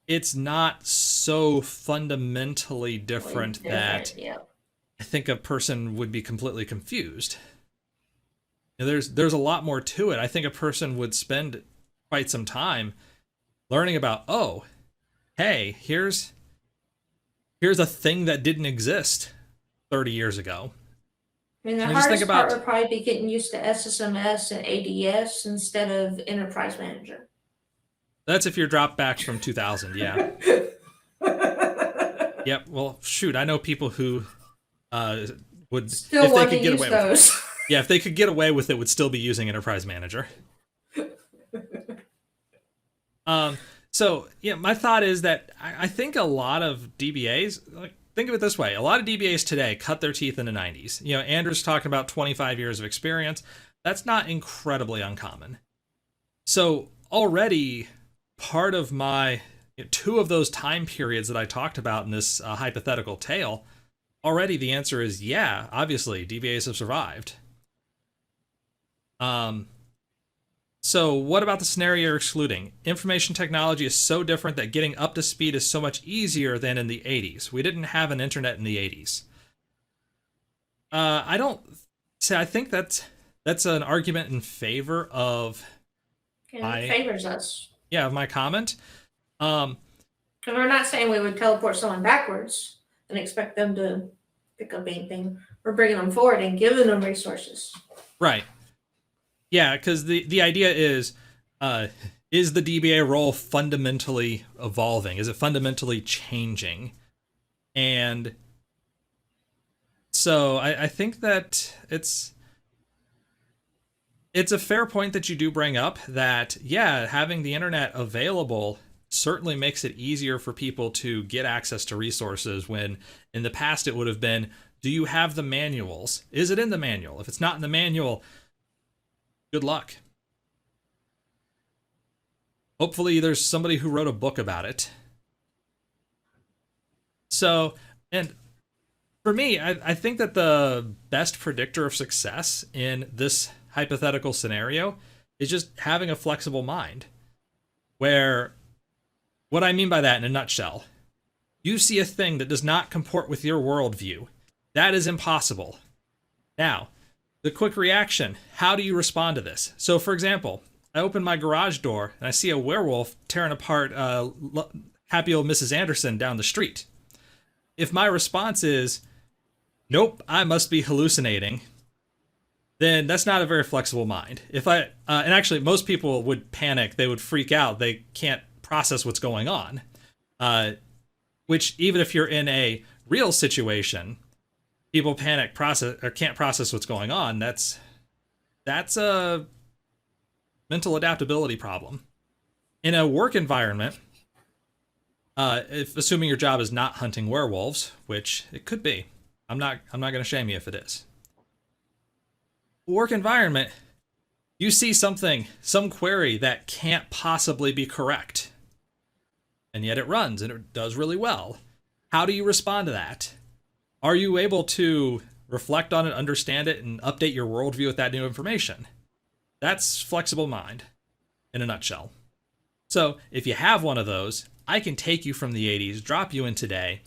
it's not so fundamentally different that I think a person would be completely confused. There's a lot more to it. I think a person would spend quite some time learning about, oh, hey, here's a thing that didn't exist 30 years ago. I mean, the hardest part would probably be getting used to SSMS and ADS instead of Enterprise Manager. That's if you're dropped back from 2000, yeah. Yep, well, shoot, I know people who would, still if they could get away those. with it. Yeah, if they could get away with it, would still be using Enterprise Manager. So, my thought is that I think a lot of DBAs, think of it this way. A lot of DBAs today cut their teeth in the 90s. Andrew's talking about 25 years of experience. That's not incredibly uncommon. So already part of my, two of those time periods that I talked about in this hypothetical tale, already the answer is yeah, obviously DBAs have survived. So what about the scenario you're excluding? Information technology is so different that getting up to speed is so much easier than in the 80s. We didn't have an internet in the 80s. I think that's an argument in favor of favors us. Yeah, of my comment. Because we're not saying we would teleport someone backwards and expect them to pick up anything. We're bringing them forward and giving them resources. Right. Yeah, because the idea is the DBA role fundamentally evolving? Is it fundamentally changing? And so I think that it's a fair point that you do bring up that, yeah, having the internet available certainly makes it easier for people to get access to resources when in the past it would have been Do you have the manuals? Is it in the manual? If it's not in the manual, good luck. Hopefully there's somebody who wrote a book about it. So, and for me, I think that the best predictor of success in this hypothetical scenario is just having a flexible mind. Where, what I mean by that in a nutshell, you see a thing that does not comport with your worldview. That is impossible. Now, the quick reaction, how do you respond to this? So, for example, I open my garage door and I see a werewolf tearing apart happy old Mrs. Anderson down the street. If my response is, nope, I must be hallucinating, then that's not a very flexible mind. If I, and actually most people would panic, they would freak out, they can't process what's going on. Which even if you're in a real situation, people panic, process, or can't process what's going on. That's a mental adaptability problem. In a work environment, if assuming your job is not hunting werewolves, which it could be, I'm not going to shame you if it is. Work environment, you see something, some query that can't possibly be correct, and yet it runs and it does really well. How do you respond to that? Are you able to reflect on it, understand it, and update your worldview with that new information? That's flexible mind in a nutshell. So if you have one of those, I can take you from the 80s, drop you in today,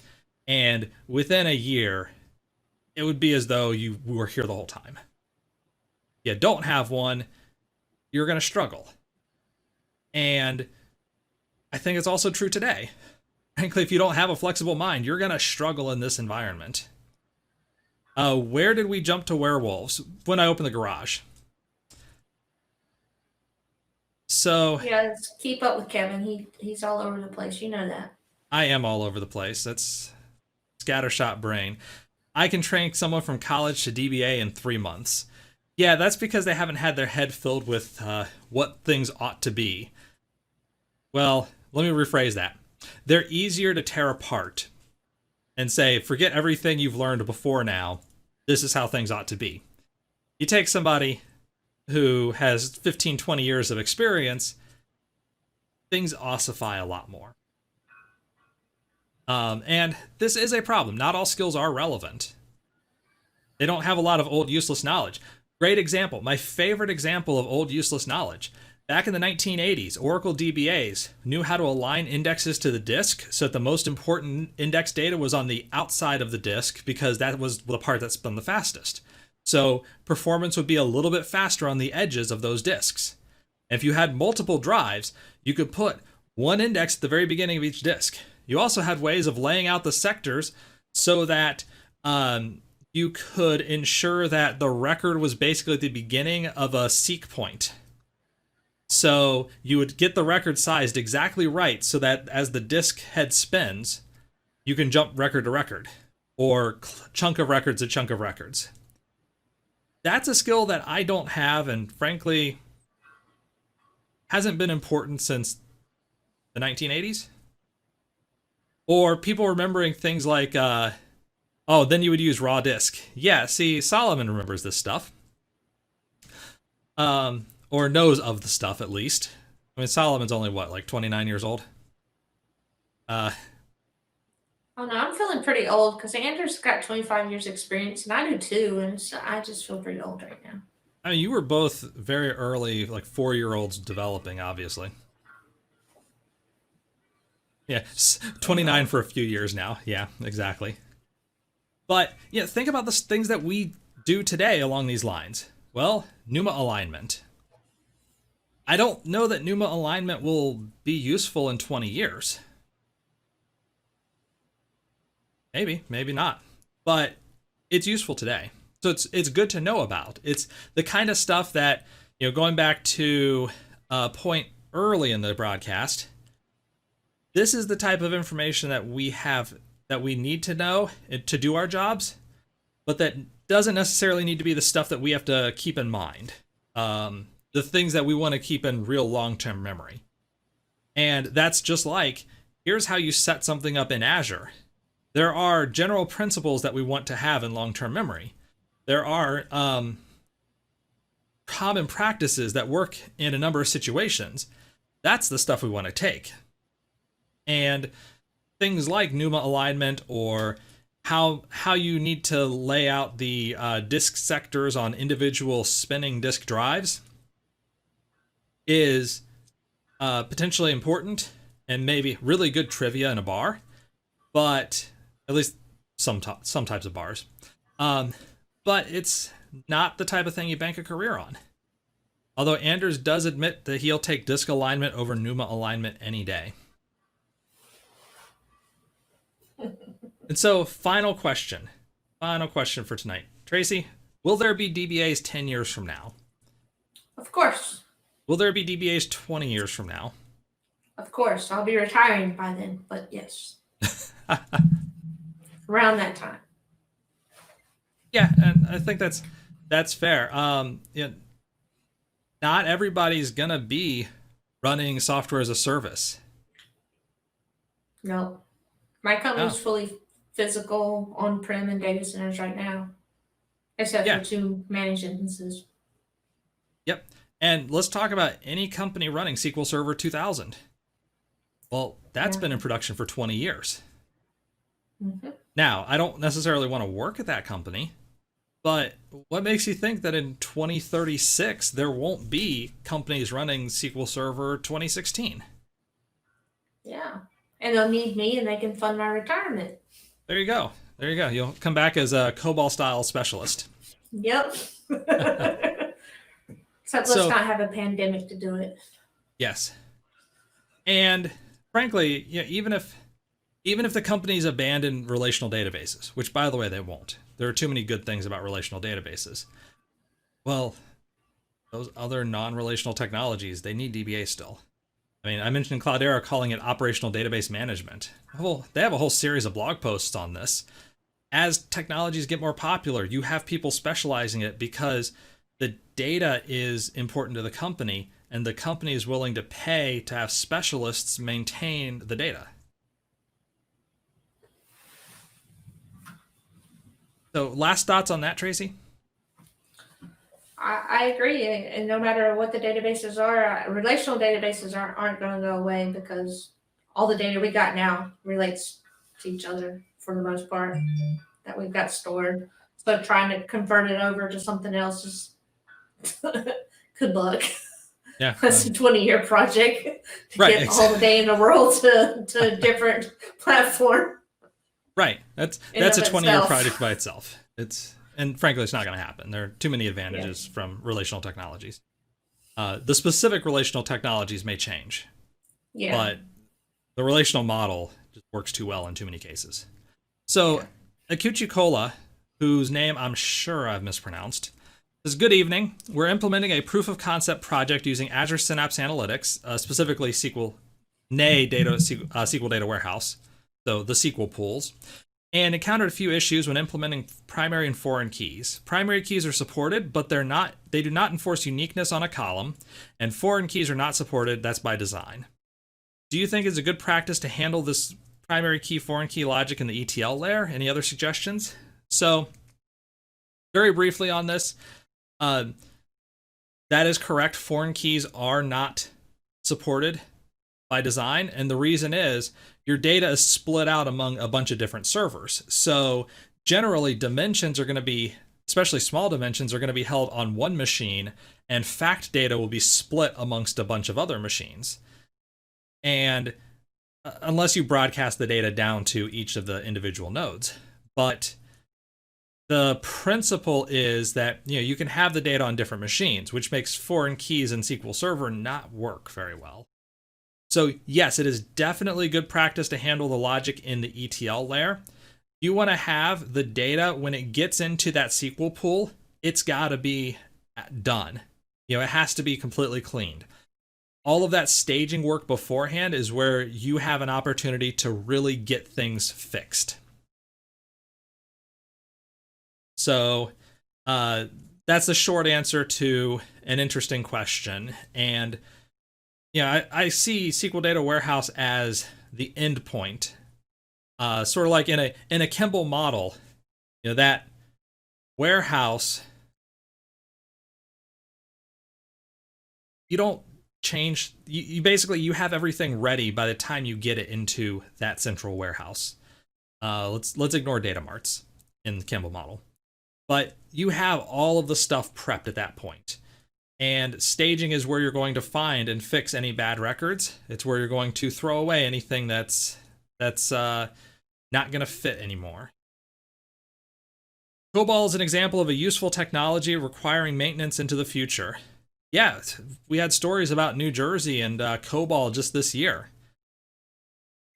and within a year, it would be as though you were here the whole time. If you don't have one, you're going to struggle. And I think it's also true today. Frankly, if you don't have a flexible mind, you're going to struggle in this environment. Where did we jump to werewolves? When I opened the garage. So yeah, keep up with Kevin. He's all over the place. You know that. I am all over the place. That's scattershot brain. I can train someone from college to DBA in 3 months. Yeah, that's because they haven't had their head filled with what things ought to be. Well, let me rephrase that. They're easier to tear apart and say, forget everything you've learned before now. This is how things ought to be. You take somebody who has 15, 20 years of experience, things ossify a lot more. And this is a problem. Not all skills are relevant. They don't have a lot of old useless knowledge. Great example. My favorite example of old useless knowledge. Back in the 1980s, Oracle Dbas knew how to align indexes to the disk so that the most important index data was on the outside of the disk because that was the part that spun the fastest. So performance would be a little bit faster on the edges of those disks. If you had multiple drives, you could put one index at the very beginning of each disk. You also had ways of laying out the sectors so that you could ensure that the record was basically the beginning of a seek point. So you would get the record sized exactly right so that as the disk head spins, you can jump record to record or chunk of records to chunk of records. That's a skill that I don't have and frankly hasn't been important since the 1980s. Or people remembering things like, oh, then you would use raw disk. Yeah, see, Solomon remembers this stuff. Or knows of the stuff, at least. I mean, Solomon's only, what, like 29 years old? Oh, no, I'm feeling pretty old because Andrew's got 25 years experience, and I do too, and so I just feel pretty old right now. I mean, you were both very early, like 4-year-olds developing, obviously. Yeah, 29 for a few years now. Yeah, exactly. But, yeah, think about the things that we do today along these lines. Well, NUMA alignment. I don't know that NUMA alignment will be useful in 20 years. Maybe, maybe not. But it's useful today. So it's good to know about. It's the kind of stuff that, you know, going back to a point early in the broadcast, this is the type of information that we have, that we need to know to do our jobs, but that doesn't necessarily need to be the stuff that we have to keep in mind. The things that we want to keep in real long-term memory. And that's just like, here's how you set something up in Azure. there are general principles that we want to have in long-term memory. There are common practices that work in a number of situations. That's the stuff we want to take. And things like NUMA alignment, or how you need to lay out the disk sectors on individual spinning disk drives is potentially important and maybe really good trivia in a bar, but at least some types of bars. But it's not the type of thing you bank a career on. Although Anders does admit that he'll take disk alignment over NUMA alignment any day. And so, final question for tonight. Tracy, will there be DBAs 10 years from now? Of course. Will there be DBAs 20 years from now? Of course. I'll be retiring by then, but yes. Around that time. Yeah, and I think that's fair. Not everybody's going to be running software as a service. No. My company's fully physical, on-prem, and data centers right now, except for 2 managed instances. Yep. And let's talk about any company running SQL Server 2000. Well, that's been in production for 20 years. Mm-hmm. Now, I don't necessarily want to work at that company, but what makes you think that in 2036 there won't be companies running SQL Server 2016? Yeah. And they'll need me, and they can fund my retirement. There you go. You'll come back as a COBOL style specialist. Yep. Except let's not have a pandemic to do it. Yes. And frankly, even if the companies abandon relational databases, which by the way they won't. There are too many good things about relational databases. Well, those other non-relational technologies, they need DBA still. I mean, I mentioned Cloudera calling it operational database management. Well, they have a whole series of blog posts on this. As technologies get more popular, you have people specializing it because the data is important to the company, and the company is willing to pay to have specialists maintain the data. So, last thoughts on that, Tracy? I agree, and no matter what the databases are, relational databases aren't going to go away because all the data we got now relates to each other for the most part that we've got stored. So trying to convert it over to something else is good luck. Yeah, that's a 20-year project to get all the data in the world to a different platform. Right, that's a 20-year project by itself. And frankly, it's not going to happen. There are too many advantages from relational technologies. The specific relational technologies may change, but the relational model just works too well in too many cases. So, Akuchi Kola, whose name I'm sure I've mispronounced, says, "Good evening. We're implementing a proof of concept project using Azure Synapse Analytics, specifically SQL Data Warehouse, so the SQL pools, and encountered a few issues when implementing primary and foreign keys. Primary keys are supported, but they do not enforce uniqueness on a column, and foreign keys are not supported. That's by design. Do you think it's a good practice to handle this primary key, foreign key logic in the ETL layer? Any other suggestions?" So, very briefly on this, that is correct. Foreign keys are not supported by design, and the reason is your data is split out among a bunch of different servers. So generally dimensions are going to be, especially small dimensions, are going to be held on one machine, and fact data will be split amongst a bunch of other machines. And unless you broadcast the data down to each of the individual nodes. But the principle is that you can have the data on different machines, which makes foreign keys in SQL Server not work very well. So yes, it is definitely good practice to handle the logic in the ETL layer. You want to have the data when it gets into that SQL pool, it's got to be done. It has to be completely cleaned. All of that staging work beforehand is where you have an opportunity to really get things fixed. So that's the short answer to an interesting question. And I see SQL Data Warehouse as the end point Sort of like in a Kimball model, that warehouse, you don't change. You basically you have everything ready by the time you get it into that central warehouse. Let's ignore data marts in the Kimball model, but you have all of the stuff prepped at that point. And staging is where you're going to find and fix any bad records. It's where you're going to throw away anything that's not going to fit anymore. COBOL is an example of a useful technology requiring maintenance into the future. Yeah, we had stories about New Jersey and COBOL just this year.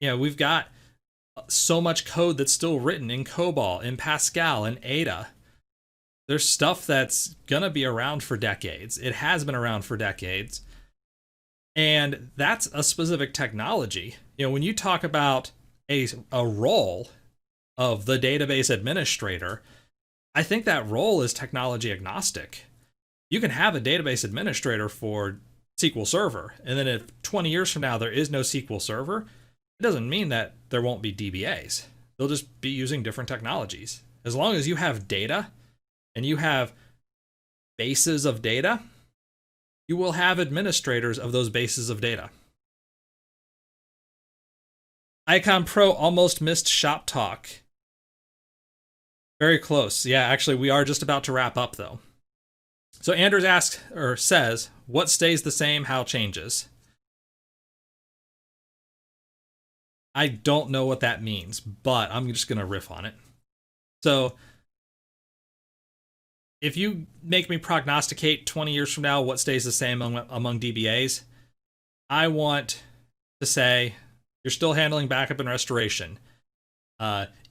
We've got so much code that's still written in COBOL, in Pascal, in Ada. There's stuff that's going to be around for decades. It has been around for decades. And that's a specific technology. When you talk about a role of the database administrator, I think that role is technology agnostic. You can have a database administrator for SQL Server, and then if 20 years from now there is no SQL Server, it doesn't mean that there won't be DBAs. They'll just be using different technologies. As long as you have data, and you have bases of data, you will have administrators of those bases of data. Icon Pro almost missed shop talk. Very close. Yeah, actually, we are just about to wrap up, though. So Anders asks, or says, what stays the same, how changes? I don't know what that means, but I'm just going to riff on it. So if you make me prognosticate 20 years from now what stays the same among DBAs, I want to say you're still handling backup and restoration.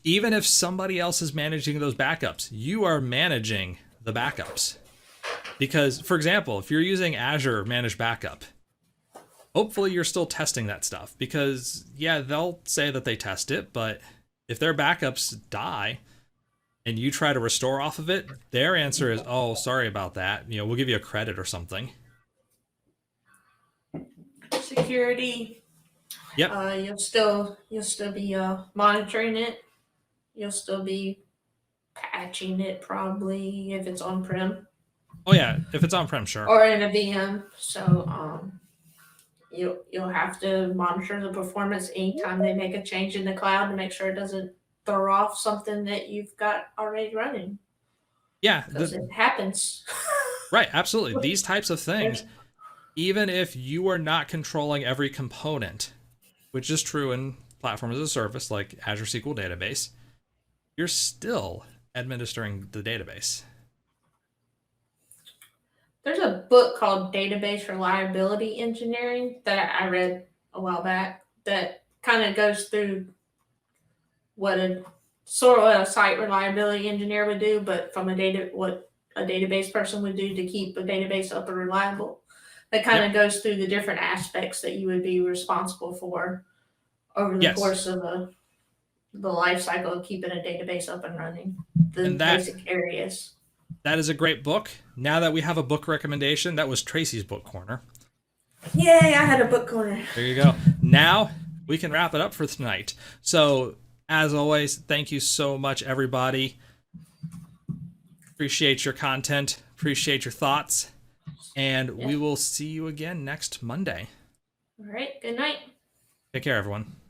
Even if somebody else is managing those backups, you are managing the backups. Because, for example, if you're using Azure Managed Backup, hopefully you're still testing that stuff. Because, yeah, they'll say that they test it, but if their backups die, and you try to restore off of it, their answer is, oh, sorry about that. We'll give you a credit or something. Security. Yep. You'll still be monitoring it. You'll still be patching it probably if it's on-prem. Oh yeah, if it's on-prem, sure. Or in a VM. So you'll have to monitor the performance anytime they make a change in the cloud to make sure it doesn't throw off something that you've got already running. Yeah, because it happens. Right, absolutely. These types of things, even if you are not controlling every component, which is true in platform as a service like Azure SQL Database, you're still administering the database. There's a book called Database Reliability Engineering that I read a while back that kind of goes through what a site reliability engineer would do, but from what a database person would do to keep a database up and reliable. That kind of goes through the different aspects that you would be responsible for over the course of the life cycle of keeping a database up and running. The basic areas. That is a great book. Now that we have a book recommendation, that was Tracy's book corner. Yay, I had a book corner. There you go. Now we can wrap it up for tonight. So, as always, thank you so much, everybody. Appreciate your content. Appreciate your thoughts. And we will see you again next Monday. All right. Good night. Take care, everyone.